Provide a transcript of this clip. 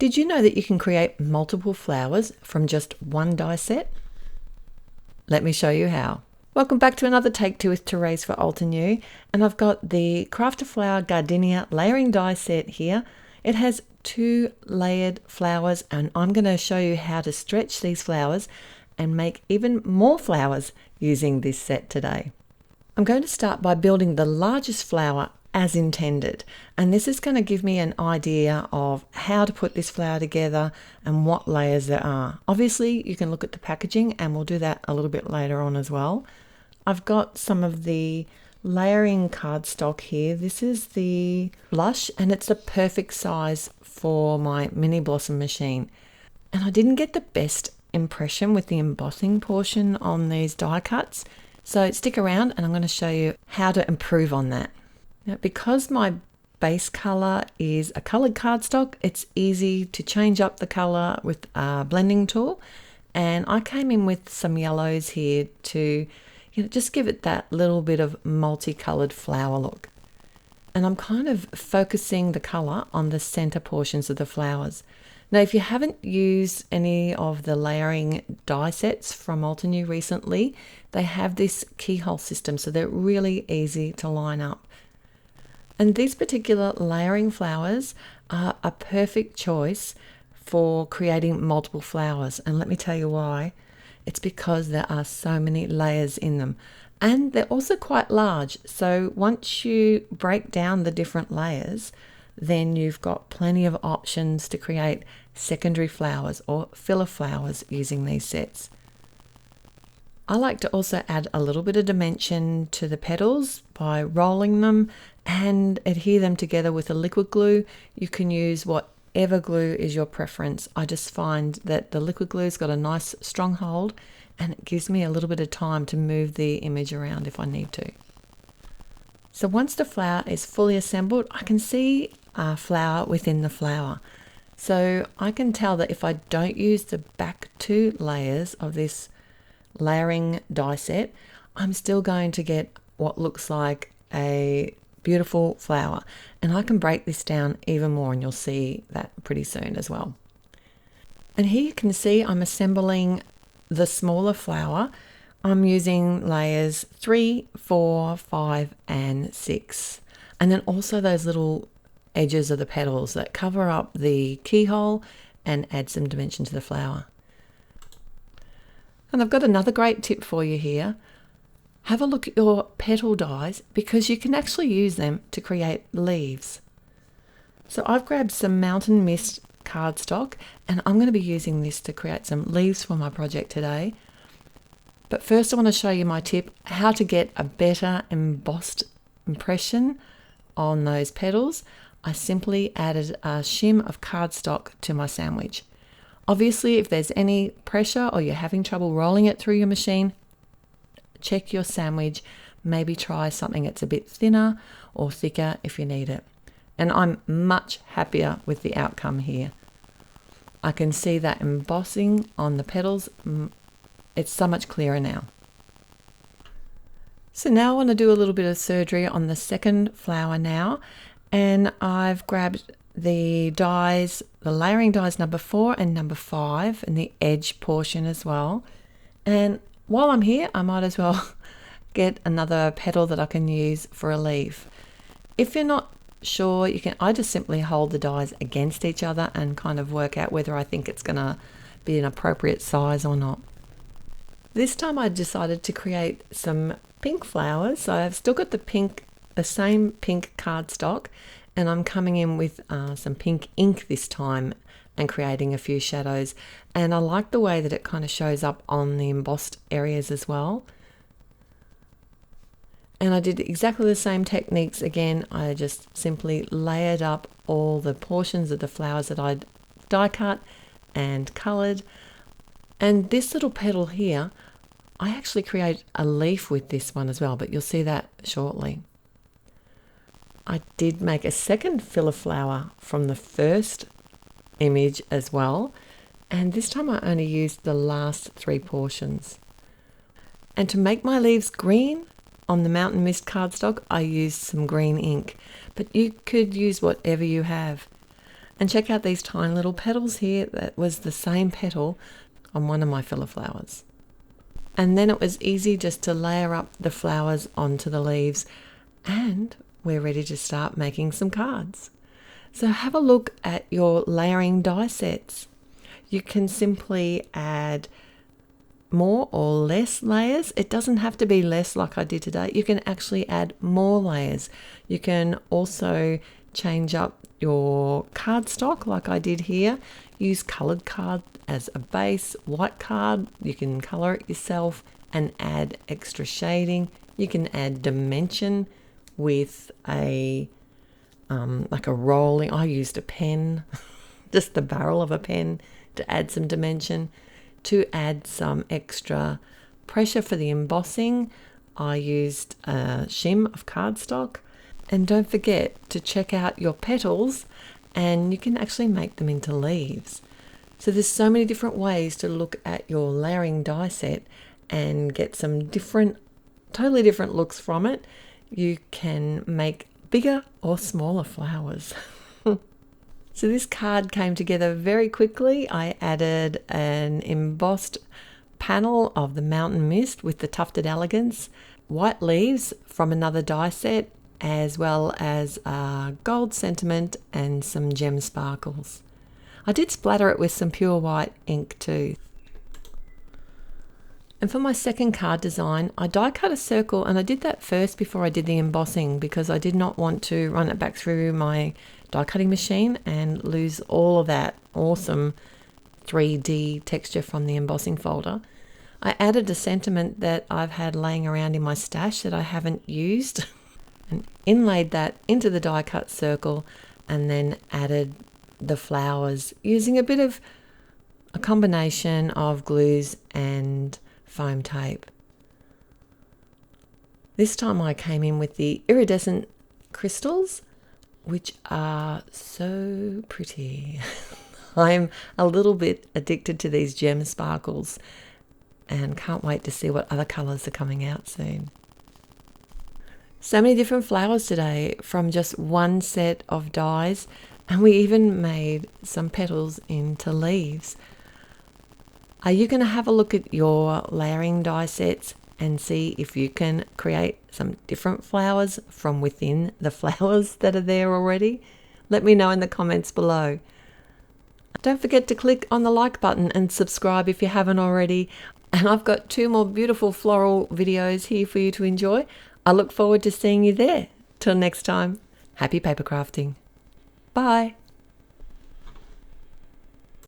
Did you know that you can create multiple flowers from just one die set? Let me show you how. Welcome back to another Take Two with Therese for Old and New, and I've got the Craft a Flower Gardenia layering die set here. It has 2 layered flowers, and I'm going to show you how to stretch these flowers and make even more flowers using this set today. I'm going to start by building the largest flower as intended, and this is going to give me an idea of how to put this flower together and what layers there are. Obviously you can look at the packaging, and we'll do that a little bit later on as well. I've got some of the layering cardstock here. This is the blush, and it's a perfect size for my mini blossom machine, and I didn't get the best impression with the embossing portion on these die cuts, so stick around and I'm going to show you how to improve on that. Now, because my base color is a colored cardstock, it's easy to change up the color with a blending tool, and I came in with some yellows here to just give it that little bit of multicolored flower look. And I'm kind of focusing the color on the center portions of the flowers. Now, if you haven't used any of the layering die sets from Old and New recently, they have this keyhole system, so they're really easy to line up. And these particular layering flowers are a perfect choice for creating multiple flowers. And let me tell you why. It's because there are so many layers in them. And they're also quite large. So once you break down the different layers, then you've got plenty of options to create secondary flowers or filler flowers using these sets. I like to also add a little bit of dimension to the petals by rolling them and adhere them together with a liquid glue. You can use whatever glue is your preference. I just find that the liquid glue's got a nice strong hold, and it gives me a little bit of time to move the image around if I need to. So once the flower is fully assembled, I can see a flower within the flower. So I can tell that if I don't use the back 2 layers of this layering die set, I'm still going to get what looks like a beautiful flower, and I can break this down even more, and you'll see that pretty soon as well. And here you can see I'm assembling the smaller flower. I'm using layers 3, 4, 5 and 6, and then also those little edges of the petals that cover up the keyhole and add some dimension to the flower. And I've got another great tip for you here. Have a look at your petal dies, because you can actually use them to create leaves. So I've grabbed some Mountain Mist cardstock, and I'm going to be using this to create some leaves for my project today. But first I want to show you my tip, how to get a better embossed impression on those petals. I simply added a shim of cardstock to my sandwich. Obviously, if there's any pressure or you're having trouble rolling it through your machine, check your sandwich. Maybe try something that's a bit thinner or thicker if you need it. And I'm much happier with the outcome here. I can see that embossing on the petals. It's so much clearer now. So now I want to do a little bit of surgery on the second flower now. And I've grabbed the dies, the layering dies number 4 and number 5, and the edge portion as well. And while I'm here, I might as well get another petal that I can use for a leaf. If you're not sure, I just simply hold the dies against each other and kind of work out whether I think it's going to be an appropriate size or not. This time I decided to create some pink flowers. So I've still got the same pink cardstock, and I'm coming in with some pink ink this time and creating a few shadows. And I like the way that it kind of shows up on the embossed areas as well. And I did exactly the same techniques again. I just simply layered up all the portions of the flowers that I'd die cut and colored. And this little petal here, I actually create a leaf with this one as well, but you'll see that shortly. I did make a second filler flower from the first image as well, and this time I only used the last 3 portions. And to make my leaves green on the Mountain Mist cardstock, I used some green ink, but you could use whatever you have. And check out these tiny little petals here. That was the same petal on one of my filler flowers. And then it was easy just to layer up the flowers onto the leaves, and we're ready to start making some cards. So have a look at your layering die sets. You can simply add more or less layers. It doesn't have to be less like I did today. You can actually add more layers. You can also change up your cardstock like I did here. Use colored card as a base, white card, you can color it yourself and add extra shading. You can add dimension with a like a rolling, I used a pen, just the barrel of a pen to add some dimension. To add some extra pressure for the embossing, I used a shim of cardstock. And don't forget to check out your petals, and you can actually make them into leaves. So there's so many different ways to look at your layering die set and get some different, totally different looks from it. You can make bigger or smaller flowers. So this card came together very quickly. I added an embossed panel of the Mountain Mist with the Tufted Elegance, white leaves from another die set, as well as gold sentiment and some gem sparkles. I did splatter it with some pure white ink too. And for my second card design, I die cut a circle, and I did that first before I did the embossing because I did not want to run it back through my die cutting machine and lose all of that awesome 3D texture from the embossing folder. I added a sentiment that I've had laying around in my stash that I haven't used and inlaid that into the die cut circle, and then added the flowers using a bit of a combination of glues and foam tape. This time I came in with the iridescent crystals, which are so pretty. I'm a little bit addicted to these gem sparkles and can't wait to see what other colours are coming out soon. So many different flowers today from just one set of dies, and we even made some petals into leaves. Are you going to have a look at your layering die sets and see if you can create some different flowers from within the flowers that are there already? Let me know in the comments below. Don't forget to click on the like button and subscribe if you haven't already. And I've got 2 more beautiful floral videos here for you to enjoy. I look forward to seeing you there. Till next time, happy paper crafting. Bye.